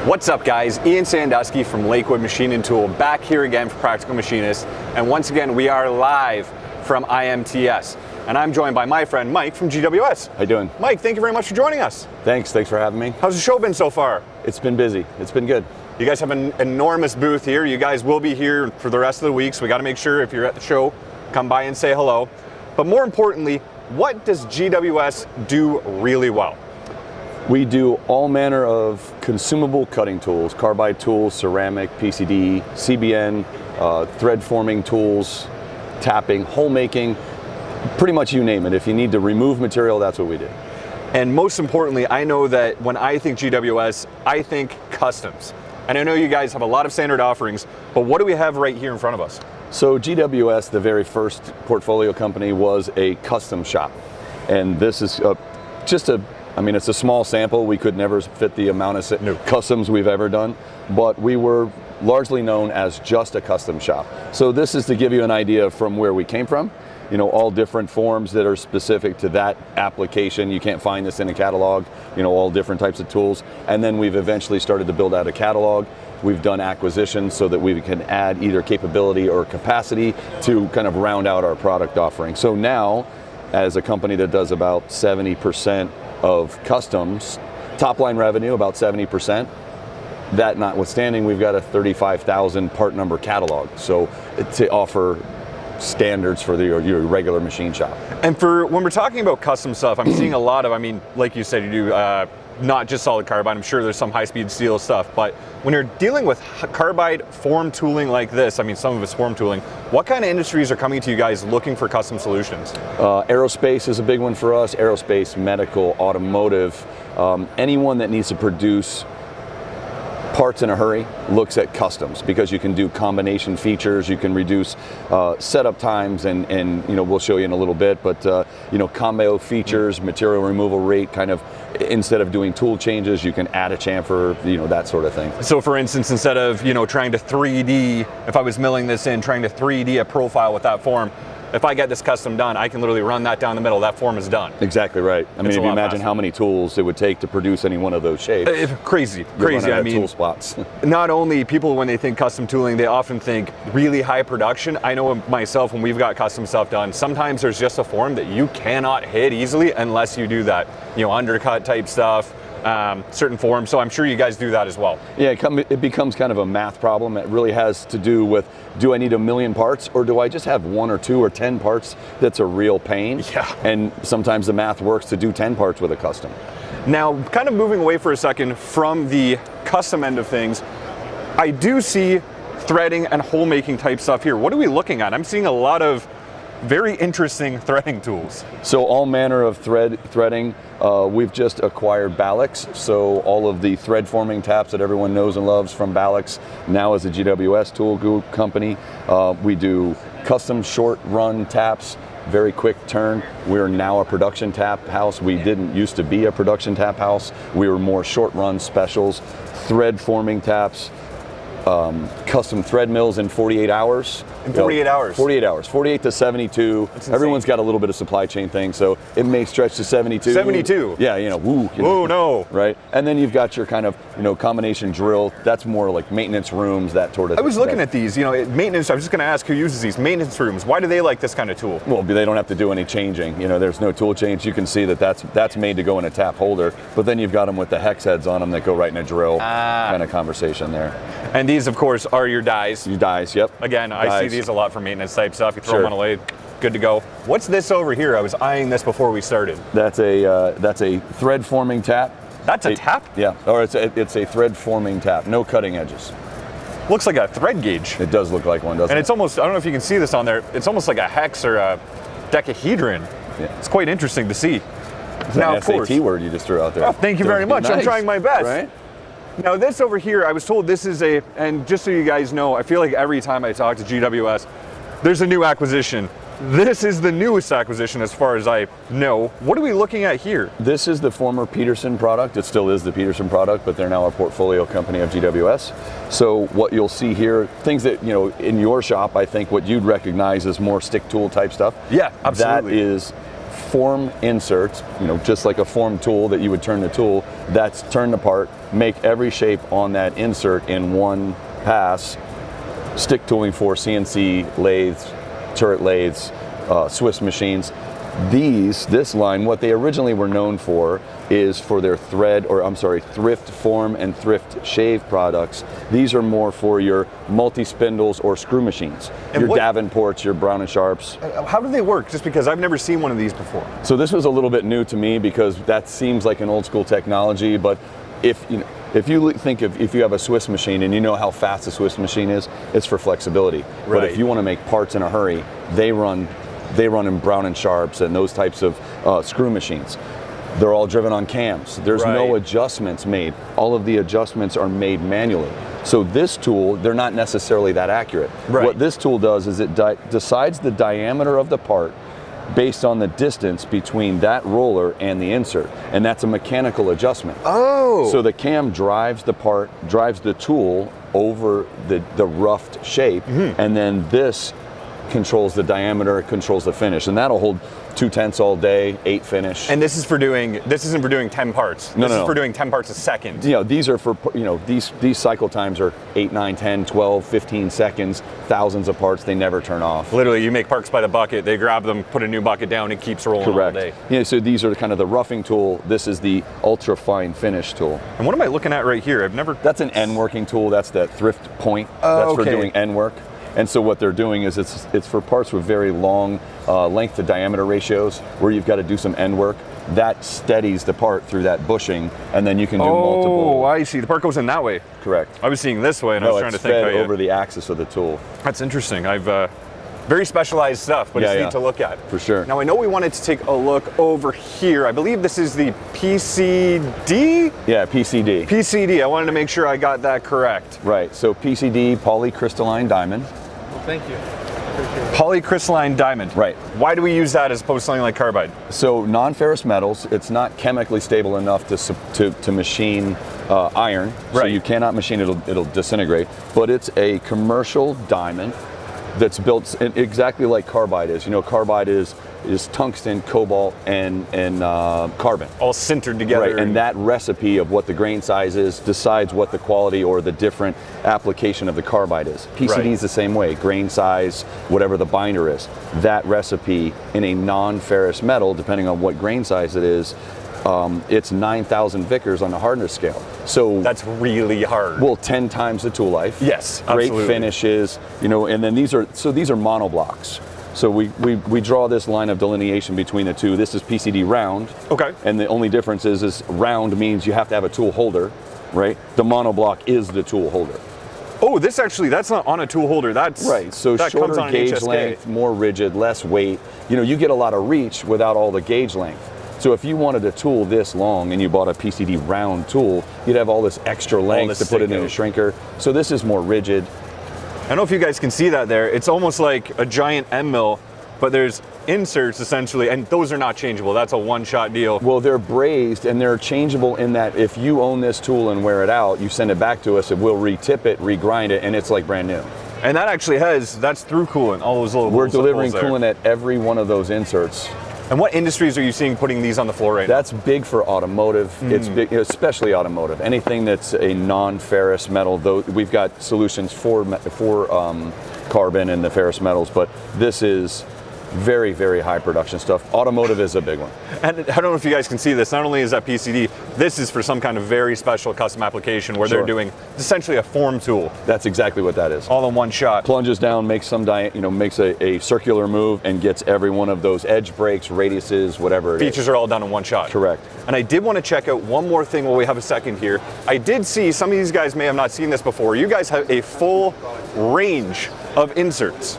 What's up, guys? Ian Sandusky from Lakewood Machine & Tool back here again for Practical Machinist, and once again we are live from IMTS, and I'm joined by my friend Mike from GWS. How you doing? Mike, thank you very much for joining us. Thanks for having me. How's the show been so far? It's been busy. It's been good. You guys have an enormous booth here. You guys will be here for the rest of the week, so we got to make sure if you're at the show, come by and say hello. But more importantly, what does GWS do really well? We do all manner of consumable cutting tools, carbide tools, ceramic, PCD, CBN, thread forming tools, tapping, hole making, pretty much you name it. If you need to remove material, that's what we do. And most importantly, I know that when I think GWS, I think customs. And I know you guys have a lot of standard offerings, but what do we have right here in front of us? So GWS, the very first portfolio company, was a custom shop. And this is it's a small sample. We could never fit the amount of customs we've ever done, but we were largely known as just a custom shop. So this is to give you an idea from where we came from. You know, all different forms that are specific to that application. You can't find this in a catalog, you know, all different types of tools. And then we've eventually started to build out a catalog. We've done acquisitions so that we can add either capability or capacity to kind of round out our product offering. So now, as a company that does about 70% of customs, top line revenue about 70%. That notwithstanding, we've got a 35,000 part number catalog, so to offer standards for your regular machine shop. And for when we're talking about custom stuff, I'm seeing a lot of, like you said, you do not just solid carbide. I'm sure there's some high-speed steel stuff, but when you're dealing with carbide form tooling like this, some of it's form tooling, what kind of industries are coming to you guys looking for custom solutions? Aerospace is a big one for us. Aerospace, medical, automotive, anyone that needs to produce parts in a hurry looks at customs, because you can do combination features, you can reduce setup times, and we'll show you in a little bit, but combo features, material removal rate, kind of instead of doing tool changes, you can add a chamfer, that sort of thing. So for instance, instead of trying to 3D, if I was milling this in, trying to 3D a profile with that form, if I get this custom done, I can literally run that down the middle, that form is done. Exactly right. If you imagine how many tools it would take to produce any one of those shapes. Crazy. Tool spots. Not only people, when they think custom tooling, they often think really high production. I know myself, when we've got custom stuff done, sometimes there's just a form that you cannot hit easily unless you do that, undercut type stuff. Certain forms, so I'm sure you guys do that as well. Yeah, it becomes kind of a math problem. It really has to do with, do I need 1 million parts, or do I just have 1 or 2 or 10 parts that's a real pain? Yeah. And sometimes the math works to do 10 parts with a custom. Now, kind of moving away for a second from the custom end of things, I do see threading and hole making type stuff here. What are we looking at? I'm seeing a lot of very interesting threading tools. So all manner of threading. We've just acquired Balix, so all of the thread forming taps that everyone knows and loves from Balix now is a GWS Tool Group company. We do custom short run taps, very quick turn. We're now a production tap house. We didn't used to be a production tap house. We were more short run specials, thread forming taps, custom thread mills in 48 hours. In 48 hours? 48 hours, 48 to 72. Everyone's got a little bit of supply chain thing, so it may stretch to 72. 72? Yeah, woo. Oh, no. Right? And then you've got your kind of, combination drill. That's more like maintenance rooms, that sort of thing. I was looking at these, maintenance, I was just going to ask who uses these. Maintenance rooms, why do they like this kind of tool? Well, they don't have to do any changing. There's no tool change. You can see that that's made to go in a tap holder, but then you've got them with the hex heads on them that go right in a drill kind of conversation there. And these, of course, are your dies. Your dies, yep. Again, I see these a lot for maintenance type stuff. You throw them on a lathe, good to go. What's this over here? I was eyeing this before we started. That's a thread forming tap. That's a tap? Yeah, or it's a thread forming tap, no cutting edges. Looks like a thread gauge. It does look like one, doesn't it? And it's almost, I don't know if you can see this on there, it's almost like a hex or a decahedron. Yeah. It's quite interesting to see. It's now, an SAT word you just threw out there. Oh, thank you very much. Nice. I'm trying my best. Right? Now this over here, I was told this is and just so you guys know, I feel like every time I talk to GWS, there's a new acquisition. This is the newest acquisition as far as I know. What are we looking at here? This is the former Peterson product. It still is the Peterson product, but they're now a portfolio company of GWS. So what you'll see here, things that, in your shop, I think what you'd recognize as more stick tool type stuff. Yeah, absolutely. That is form inserts, just like a form tool that you would turn the tool, that's turned apart, make every shape on that insert in one pass. Stick tooling for CNC lathes, turret lathes, Swiss machines. This line, what they originally were known for is for their thrift form and thrift shave products. These are more for your multi-spindles or screw machines, and your Davenports, your Brown and Sharps. How do they work? Just because I've never seen one of these before. So this was a little bit new to me because that seems like an old school technology, but if you have a Swiss machine and you know how fast a Swiss machine is, it's for flexibility. Right. But if you want to make parts in a hurry, they run in Brown and Sharps and those types of screw machines. They're all driven on cams. There's no adjustments made. All of the adjustments are made manually. So this tool, they're not necessarily that accurate. Right. What this tool does is it decides the diameter of the part based on the distance between that roller and the insert, and that's a mechanical adjustment. Oh! So the cam drives the tool over the roughed shape, and then this controls the diameter, controls the finish, and that'll hold 2/10 all day, 8 finish. And this isn't for doing 10 parts. This is for doing 10 parts a second. These are for, these cycle times are 8, 9, 10, 12, 15 seconds, thousands of parts, they never turn off. Literally, you make parts by the bucket, they grab them, put a new bucket down, it keeps rolling all day. Yeah, so these are kind of the roughing tool. This is the ultra fine finish tool. And what am I looking at right here? That's an end working tool. That's the thrift point. That's for doing end work. And so what they're doing is it's for parts with very long length to diameter ratios where you've got to do some end work. That steadies the part through that bushing, and then you can do multiple. Oh, I see. The part goes in that way. Correct. I was seeing this way, and I was trying to think. No, it's fed over the axis of the tool. That's interesting. I've very specialized stuff, but it's neat to look at. For sure. Now I know we wanted to take a look over here. I believe this is the PCD? Yeah, PCD. PCD. I wanted to make sure I got that correct. Right. So PCD, polycrystalline diamond. Thank you. Polycrystalline diamond. Right. Why do we use that as opposed to something like carbide? So non-ferrous metals, it's not chemically stable enough to machine iron. So you cannot machine it, it'll disintegrate. But it's a commercial diamond that's built exactly like carbide is. Carbide is tungsten, cobalt, and carbon. All sintered together. Right, and that recipe of what the grain size is decides what the quality or the different application of the carbide is. PCD is the same way, grain size, whatever the binder is. That recipe in a non-ferrous metal, depending on what grain size it is, it's 9,000 Vickers on the hardness scale. So that's really hard. Well, 10 times the tool life. Yes, great absolutely. Finishes, and then these are monoblocks. So we draw this line of delineation between the two. This is PCD round. Okay. And the only difference is round means you have to have a tool holder, right? The monoblock is the tool holder. Oh, that's not on a tool holder. That's right. So that shorter comes on gauge HSK. length, more rigid, less weight. You get a lot of reach without all the gauge length. So if you wanted a tool this long and you bought a PCD round tool, you'd have all this extra length to put it in a shrinker. So this is more rigid. I don't know if you guys can see that there. It's almost like a giant end mill, but there's inserts essentially, and those are not changeable. That's a one-shot deal. Well, they're brazed and they're changeable in that if you own this tool and wear it out, you send it back to us and we'll retip it, regrind it, and it's like brand new. And that actually that's through coolant, all those little We're delivering coolant at every one of those inserts. And what industries are you seeing putting these on the floor right now? That's big for automotive. It's big, especially automotive. Anything that's a non-ferrous metal, though we've got solutions for carbon and the ferrous metals, but this is very, very high production stuff. Automotive is a big one. And I don't know if you guys can see this. Not only is that PCD, this is for some kind of very special custom application where they're doing essentially a form tool. That's exactly what that is. All in one shot. Plunges down, makes makes a circular move and gets every one of those edge breaks, radiuses, whatever it is. Features are all done in one shot. Correct. And I did want to check out one more thing while we have a second here. I did see, some of these guys may have not seen this before, you guys have a full range of inserts.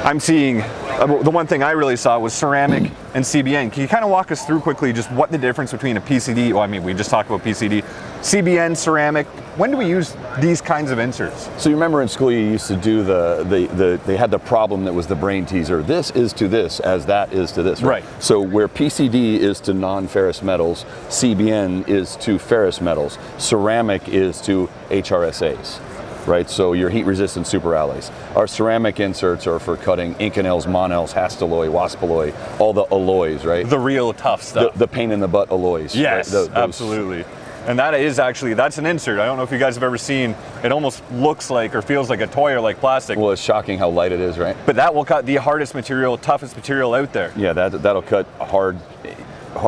I'm seeing, the one thing I really saw was ceramic and CBN. Can you kind of walk us through quickly just what the difference between a PCD, well, I mean, we just talked about PCD, CBN, ceramic, when do we use these kinds of inserts? So you remember in school you used to do they had the problem that was the brain teaser. This is to this as that is to this. Right. So where PCD is to non-ferrous metals, CBN is to ferrous metals, ceramic is to HRSAs. right? So your heat-resistant super alloys. Our ceramic inserts are for cutting Inconels, Monels, Hastelloy, Waspaloy, all the alloys, right? The real tough stuff. The pain in the butt alloys. Yes, right? absolutely. And that is actually, that's an insert. I don't know if you guys have ever seen, it almost looks like or feels like a toy or like plastic. Well, it's shocking how light it is, right? But that will cut the hardest material, toughest material out there. Yeah, that'll cut hard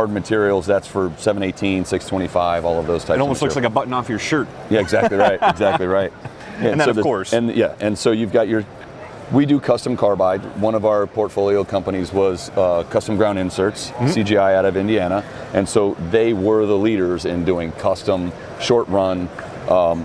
materials. That's for 718, 625, all of those types. It almost looks like a button off your shirt. Yeah, exactly right. Exactly right. Yeah, and then of course. And so you've got we do custom carbide. One of our portfolio companies was Custom Ground Inserts, CGI out of Indiana. And so they were the leaders in doing custom short run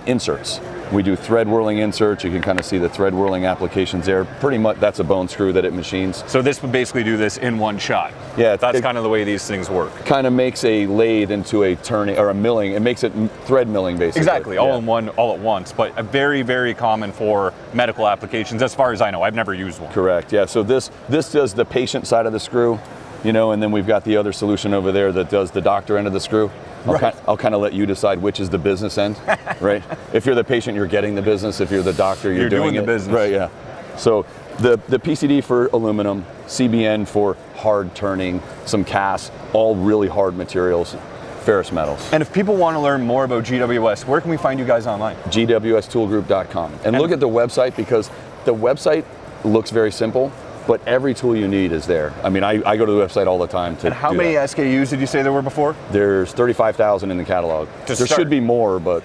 inserts. We do thread whirling inserts. You can kind of see the thread whirling applications there. Pretty much that's a bone screw that it machines. So this would basically do this in one shot. Yeah. That's kind of the way these things work. Kind of makes a lathe into a turning or a milling. It makes it thread milling basically. Exactly, all in one, all at once. But a very, very common for medical applications as far as I know. I've never used one. Correct, yeah. So this does the patient side of the screw, and then we've got the other solution over there that does the doctor end of the screw. I'll kind of let you decide which is the business end, right? If you're the patient, you're getting the business. If you're the doctor, you're doing the business. Right, yeah. So the PCD for aluminum, CBN for hard turning, some cast, all really hard materials, ferrous metals. And if people want to learn more about GWS, where can we find you guys online? GWSToolGroup.com. And look at the website, because the website looks very simple, but every tool you need is there. I mean, I go to the website all the time to And how many SKUs did you say there were before? There's 35,000 in the catalog. There should be more, but...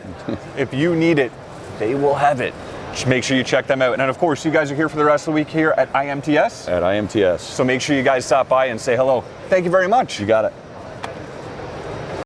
If you need it, they will have it. Just make sure you check them out. And of course, you guys are here for the rest of the week here at IMTS. At IMTS. So make sure you guys stop by and say hello. Thank you very much. You got it.